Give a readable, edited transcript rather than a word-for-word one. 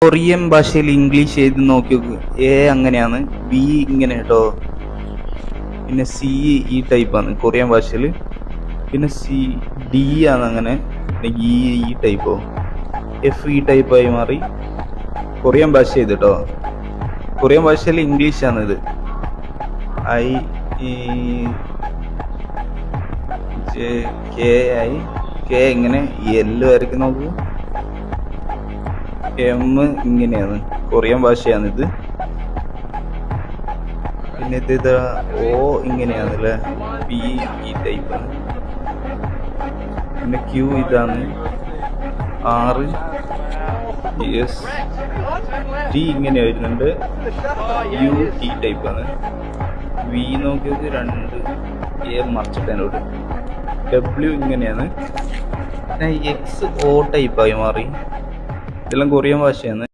Korean ഭാഷയിൽ English എഴുതി നോക്കി നോക്ക്. എ അങ്ങനെയാണ്, ബി ഇങ്ങനെ കേട്ടോ, പിന്നെ സി ഈ ടൈപ്പാണ് കൊറിയൻ ഭാഷയിൽ, പിന്നെ സി ഡി ആണ് അങ്ങനെ, പിന്നെ ഈ ടൈപ്പോ, എഫ് ഈ ടൈപ്പായി മാറി കൊറിയൻ ഭാഷ ചെയ്ത് കേട്ടോ. കൊറിയൻ ഭാഷയിൽ ഇംഗ്ലീഷാണ് ഇത്. ഐ കെ ഐ കെ ഇങ്ങനെ എല്ല് വരയ്ക്ക് നോക്കൂ. എം ഇങ്ങനെയാണ് കൊറിയൻ ഭാഷയാണിത്. പിന്നെ ഇത് ഓ ഇങ്ങനെയാണ് അല്ലേ, പി ഈ ടൈപ്പാണ്. പിന്നെ ക്യൂ ഇതാണ്, ആറ് എസ് ടി ഇങ്ങനെ വരുന്നുണ്ട്, യു ടി ടൈപ്പാണ്. വി നോക്കിയത് രണ്ട് എ മറിച്ചിട്ടതിനോട്. ഡബ്ല്യു ഇങ്ങനെയാണ്. പിന്നെ എക്സ് ഓ ടൈപ്പായി മാറി. ഇതെല്ലാം കൊറിയൻ ഭാഷയാണ്.